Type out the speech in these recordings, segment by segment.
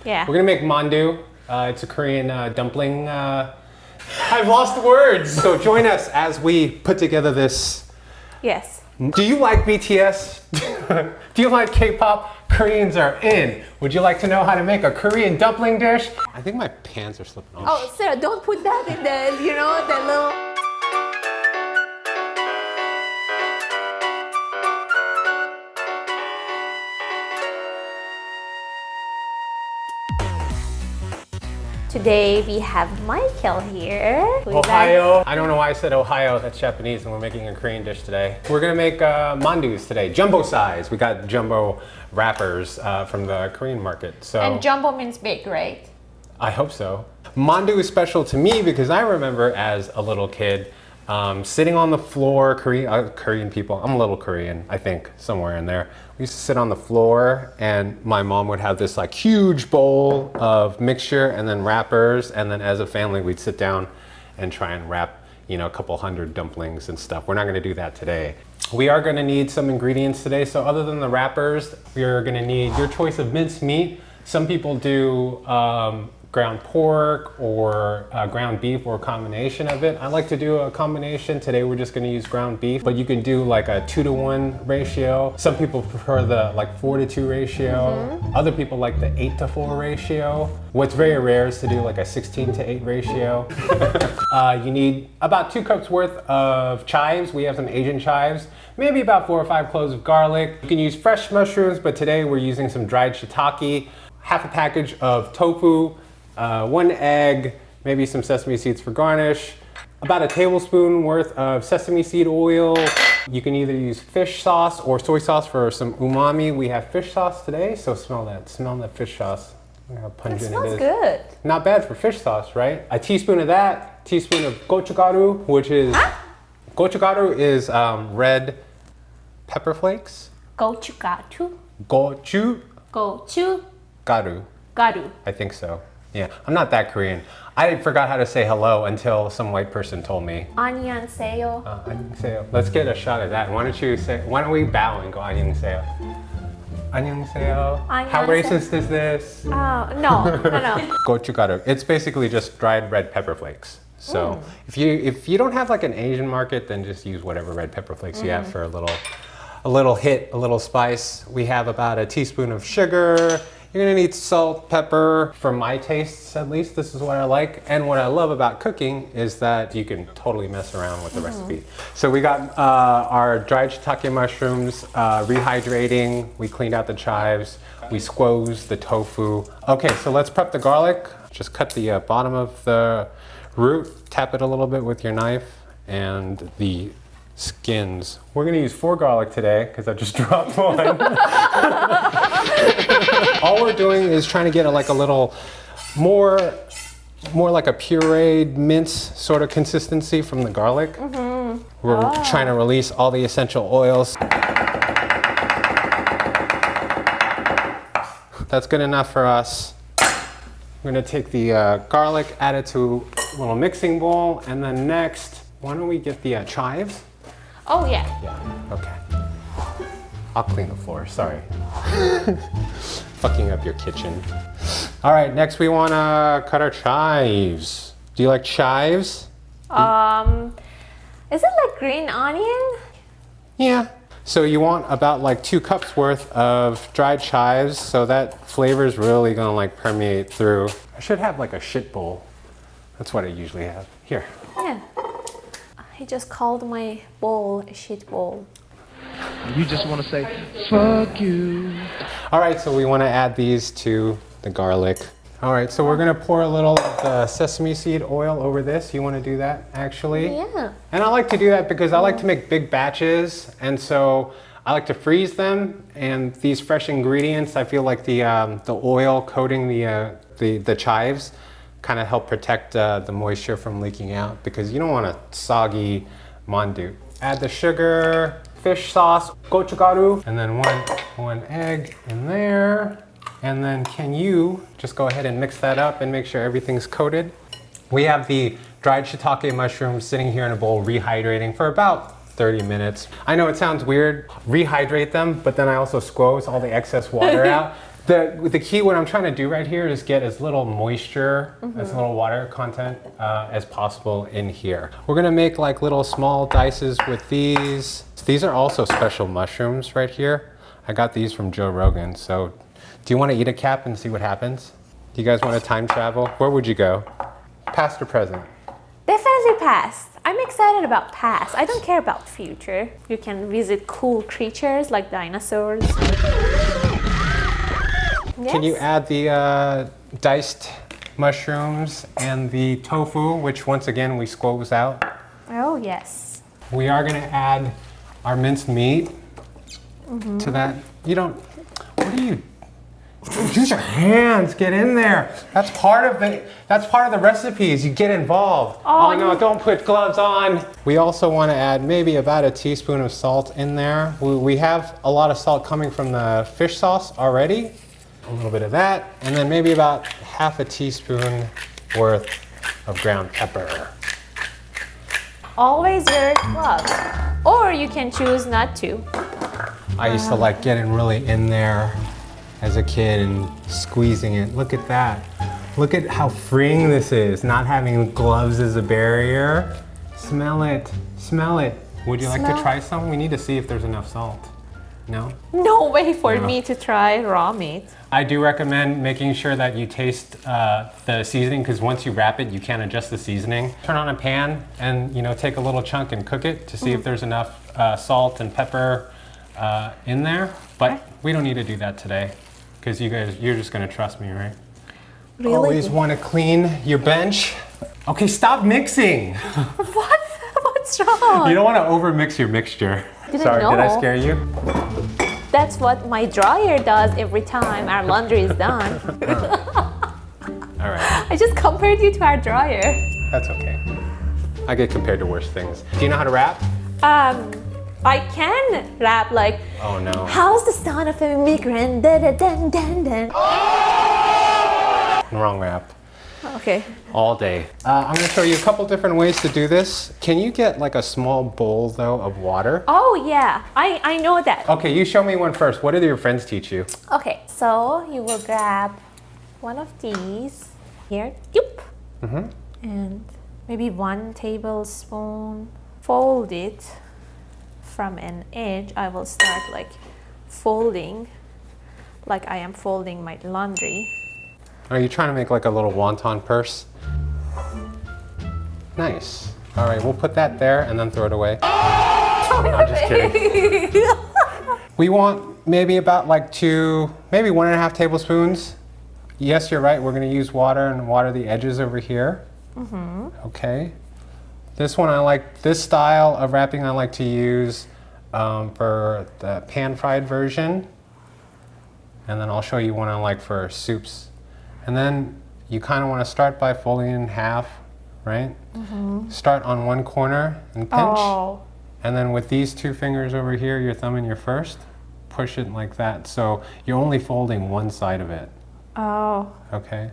Yeah. We're gonna make mandu. It's a Korean dumpling. I've lost the words. So join us as we put together this. Yes. Do you like BTS? Do you like K-pop? Koreans are in. Would you like to know how to make a Korean dumpling dish? I think my pants are slipping off. Oh, Sarah, don't put that in the, you know, the little... Today we have Michael here. Ohio. I don't know why I said Ohio. That's Japanese, and we're making a Korean dish today. We're gonna make mandus today, jumbo size. We got jumbo wrappers from the Korean market. So. And jumbo means big, right? I hope so. Mandu is special to me because I remember as a little kid sitting on the floor. Korean people. I'm a little Korean, I think, somewhere in there. We used to sit on the floor, and my mom would have this like huge bowl of mixture and then wrappers, and then as a family we'd sit down and try and wrap, you know, a couple hundred dumplings and stuff. We're not going to do that today. We are going to need some ingredients today. So other than the wrappers, we are going to need your choice of minced meat. Some people do ground pork or ground beef or a combination of it. I like to do a combination. Today we're just gonna use ground beef, but you can do like a 2-to-1 ratio. Some people prefer the like 4-to-2 ratio. Other people like the 8-to-4 ratio. What's very rare is to do like a 16-to-8 ratio. You need about 2 cups worth of chives. We have some Asian chives. Maybe about 4 or 5 cloves of garlic. You can use fresh mushrooms, but today we're using some dried shiitake, half a package of tofu, 1 egg, maybe some sesame seeds for garnish, about a tablespoon worth of sesame seed oil. You can either use fish sauce or soy sauce for some umami. We have fish sauce today, so smell that fish sauce. Look how pungent it is. It smells good. Not bad for fish sauce, right? A teaspoon of that, teaspoon of gochugaru, which is, gochugaru is red pepper flakes. Gochugaru. Gochugaru. Garu. I think so. Yeah, I'm not that Korean. I forgot how to say hello until some white person told me. 안녕하세요. 안녕하세요. Let's get a shot of that. Why don't we bow and go 안녕하세요? 안녕하세요. How racist is this? Oh, no. Gochugaru. It's basically just dried red pepper flakes. So if you don't have like an Asian market, then just use whatever red pepper flakes you have for a little hit, a little spice. We have about a teaspoon of sugar. You're gonna need salt, pepper. For my tastes, at least, this is what I like. And what I love about cooking is that you can totally mess around with the recipe. So we got our dried shiitake mushrooms, rehydrating. We cleaned out the chives. We squoze the tofu. Okay, so let's prep the garlic. Just cut the bottom of the root, tap it a little bit with your knife, and the skins. We're gonna use 4 garlic today because I just dropped one. All we're doing is trying to get a little more like a pureed mince sort of consistency from the garlic. We're trying to release all the essential oils. That's good enough for us. We're gonna take the garlic, add it to a little mixing bowl, and then next, why don't we get the chives? Oh, yeah. Yeah, okay. I'll clean the floor, sorry. Fucking up your kitchen. All right, next we wanna cut our chives. Do you like chives? Is it like green onion? Yeah. So you want about like 2 cups worth of dried chives, so that flavor is really gonna like permeate through. I should have like a shit bowl. That's what I usually have. Here. Yeah. He just called my bowl a shit bowl. You just want to say, fuck you. All right, so we want to add these to the garlic. All right, so we're gonna pour a little of the sesame seed oil over this. You want to do that, actually? Yeah. And I like to do that because I like to make big batches, and so I like to freeze them. And these fresh ingredients, I feel like the oil coating the chives kind of help protect the moisture from leaking out, because you don't want a soggy mandu. Add the sugar, fish sauce, gochugaru, and then one egg in there. And then can you just go ahead and mix that up and make sure everything's coated? We have the dried shiitake mushrooms sitting here in a bowl rehydrating for about 30 minutes. I know it sounds weird, rehydrate them, but then I also squoze all the excess water out. The key, what I'm trying to do right here is get as little moisture, as little water content as possible in here. We're gonna make like little small dices with these. These are also special mushrooms right here. I got these from Joe Rogan. So do you want to eat a cap and see what happens? Do you guys want to time travel? Where would you go? Past or present? Definitely past. I'm excited about past. I don't care about future. You can visit cool creatures like dinosaurs. Can you add the diced mushrooms and the tofu, which once again we squoze out? Oh, yes. We are going to add our minced meat to that. You don't, what are you, use your hands, get in there. That's part of the recipes, you get involved. Oh no, don't put gloves on. We also want to add maybe about a teaspoon of salt in there. We have a lot of salt coming from the fish sauce already. A little bit of that, and then maybe about half a teaspoon worth of ground pepper. Always wear gloves. Or you can choose not to. I used to like getting really in there as a kid and squeezing it. Look at that. Look at how freeing this is, not having gloves as a barrier. Smell it, smell it. Would you like to try some? We need to see if there's enough salt. No? No way for me to try raw meat. I do recommend making sure that you taste the seasoning, because once you wrap it, you can't adjust the seasoning. Turn on a pan and take a little chunk and cook it to see if there's enough salt and pepper in there. But we don't need to do that today, because you're just gonna trust me, right? Really? Always want to clean your bench. Okay, stop mixing. What? What's wrong? You don't want to overmix your mixture. Sorry, did I scare you? That's what my dryer does every time our laundry is done. All right. I just compared you to our dryer. That's okay. I get compared to worse things. Do you know how to rap? I can rap like, oh no. How's the son of an immigrant? Da, da, dun, dun, dun. Wrong rap. Okay. All day. I'm gonna show you a couple different ways to do this. Can you get like a small bowl though of water? Oh yeah, I know that. Okay, you show me one first. What did your friends teach you? Okay, so you will grab one of these here, and maybe 1 tablespoon. Fold it from an edge. I will start like folding, like I am folding my laundry. Are you trying to make like a little wonton purse? Nice. All right, we'll put that there and then throw it away. I'm just kidding. We want maybe about like maybe 1.5 tablespoons. Yes, you're right. We're gonna use water and water the edges over here. Okay. This one I like, this style of wrapping I like to use for the pan-fried version. And then I'll show you one I like for soups. And then you kind of want to start by folding it in half, right? Start on one corner and pinch. Oh. And then with these 2 fingers over here, your thumb and your first, push it like that. So you're only folding one side of it. Oh. Okay?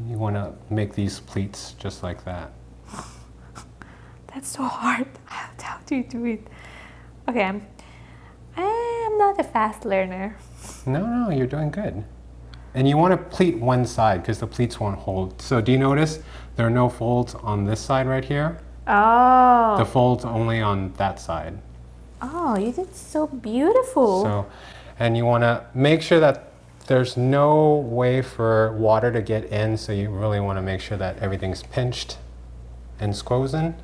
You want to make these pleats just like that. That's so hard. How do you do it? Okay, I'm not a fast learner. No, you're doing good. And you want to pleat one side because the pleats won't hold. So do you notice there are no folds on this side right here? Oh. The folds only on that side. Oh, you did so beautiful. So, and you want to make sure that there's no way for water to get in. So you really want to make sure that everything's pinched and squozen.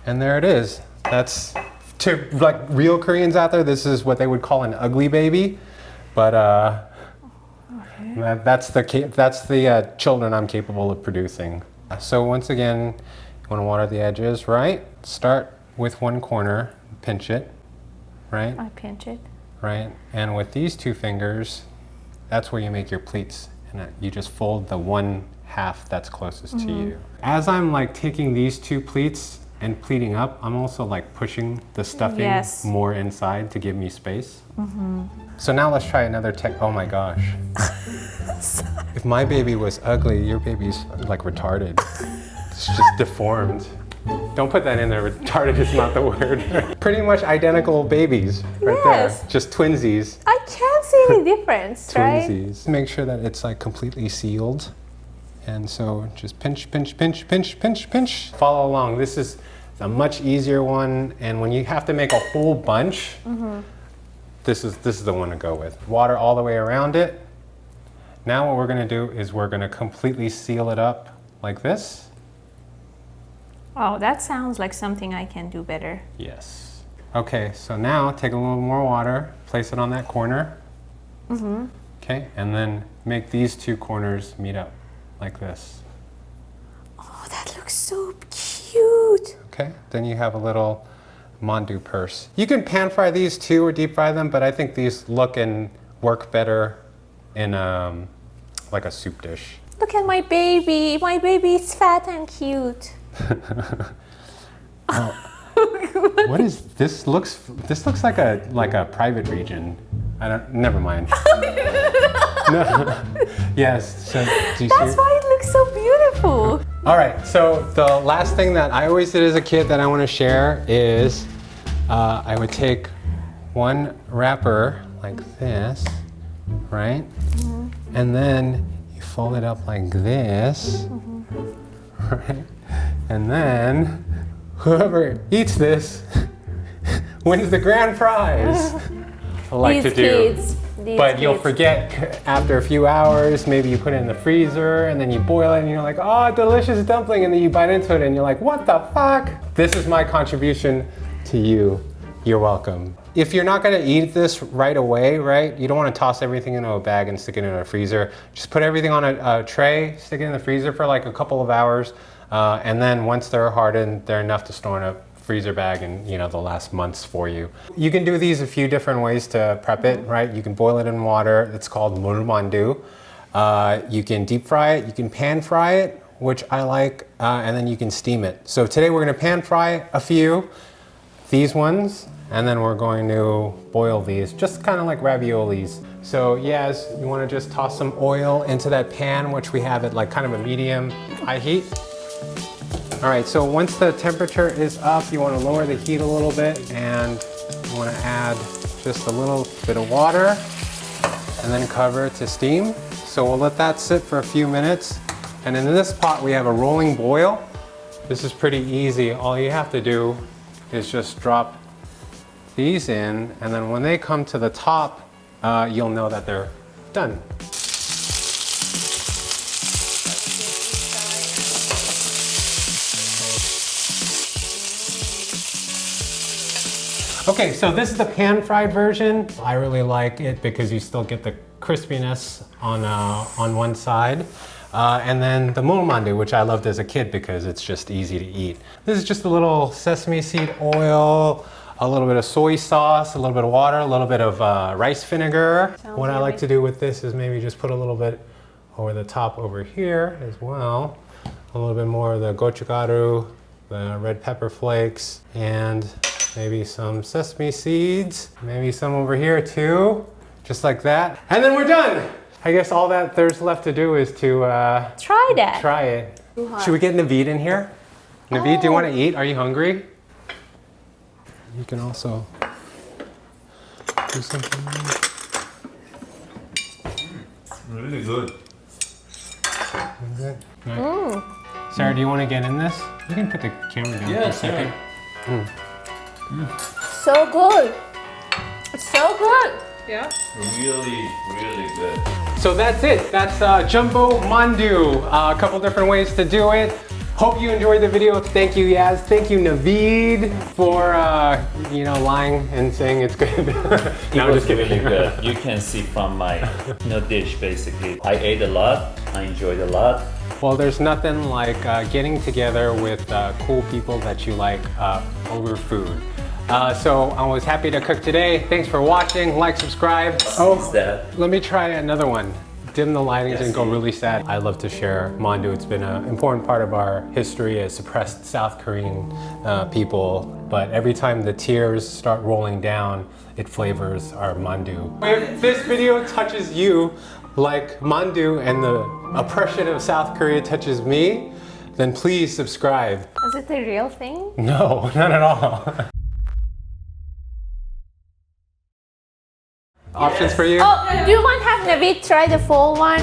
And there it is. That's, to like real Koreans out there, this is what they would call an ugly baby. But that's the children I'm capable of producing. So once again, you want to water the edges, right? Start with one corner, pinch it, right? I pinch it. Right, and with these 2 fingers, that's where you make your pleats. And you just fold the 1/2 that's closest to you. As I'm like taking these 2 pleats and pleating up, I'm also like pushing the stuffing more inside to give me space. So now let's try another oh my gosh. If my baby was ugly, your baby's like retarded. It's just deformed. Don't put that in there, retarded is not the word. Pretty much identical babies right there, just twinsies. I can't see really different, right? Twinsies. Make sure that it's like completely sealed. And so just pinch, pinch, pinch, pinch, pinch, pinch. Follow along. This is a much easier one. And when you have to make a whole bunch, this is the one to go with. Water all the way around it. Now what we're gonna do is we're gonna completely seal it up like this. Oh, that sounds like something I can do better. Yes. Okay, so now take a little more water, place it on that corner. Okay, and then make these two corners meet up like this. Oh, that looks so cute. Okay, then you have a little mandu purse. You can pan fry these too or deep fry them, but I think these look and work better in like a soup dish. Look at my baby. My baby is fat and cute. What is this? This looks like a private region. Never mind. No. Yes. So do you That's see? why it looks so beautiful. All right. So the last thing that I always did as a kid that I want to share is I would take one wrapper like this, right? And then you fold it up like this, right? And then whoever eats this wins the grand prize. I like These to do. kids. But you'll forget after a few hours, maybe you put it in the freezer and then you boil it and you're like, oh, delicious dumpling. And then you bite into it and you're like, what the fuck? This is my contribution to you. You're welcome. If you're not gonna eat this right away, right? You don't wanna toss everything into a bag and stick it in a freezer. Just put everything on a tray, stick it in the freezer for like a couple of hours. And then once they're hardened, they're enough to store in a freezer bag and they'll last months for you. You can do these a few different ways to prep it, right? You can boil it in water. It's called mulmandu. You can deep fry it. You can pan fry it, which I like, and then you can steam it. So today we're gonna pan fry a few, these ones, and then we're going to boil these, just kind of like raviolis. So yes, you wanna just toss some oil into that pan, which we have at like kind of a medium high heat. All right, so once the temperature is up, you want to lower the heat a little bit and you want to add just a little bit of water and then cover it to steam. So we'll let that sit for a few minutes. And in this pot, we have a rolling boil. This is pretty easy. All you have to do is just drop these in, and then when they come to the top, you'll know that they're done. Okay, so this is the pan-fried version. I really like it because you still get the crispiness on one side. And then the mulmandu, which I loved as a kid because it's just easy to eat. This is just a little sesame seed oil, a little bit of soy sauce, a little bit of water, a little bit of rice vinegar. What I like to do with this is maybe just put a little bit over the top over here as well. A little bit more of the gochugaru, the red pepper flakes, and maybe some sesame seeds, maybe some over here too, just like that. And then we're done. I guess all that there's left to do is to Try that. try it. Should we get Naveed in here? Naveed, do you want to eat? Are you hungry? You can also do something. It's really good. Good. Right. Sarah, do you want to get in this? You can put the camera down for a second. So good. It's so good. Yeah. Really, really good. So that's it. That's jumbo mandu. A couple different ways to do it. Hope you enjoyed the video. Thank you, Yaz. Thank you, Naveed, for lying and saying it's good. No, I'm just kidding. Really good. You can see from my dish basically. I ate a lot. I enjoyed a lot. Well, there's nothing like getting together with cool people that you like over food. So I was happy to cook today. Thanks for watching. Like, subscribe. Is that? Let me try another one. Dim the lighting and go really sad. I love to share mandu. It's been an important part of our history as suppressed South Korean people. But every time the tears start rolling down, it flavors our mandu. If this video touches you like mandu and the oppression of South Korea touches me, then please subscribe. Is it a real thing? No, not at all. options for you? Oh, do you want to have Navid try the full one?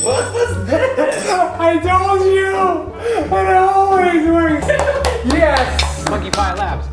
What was that? I told you! It always works! Yes! Monkey Pie Labs.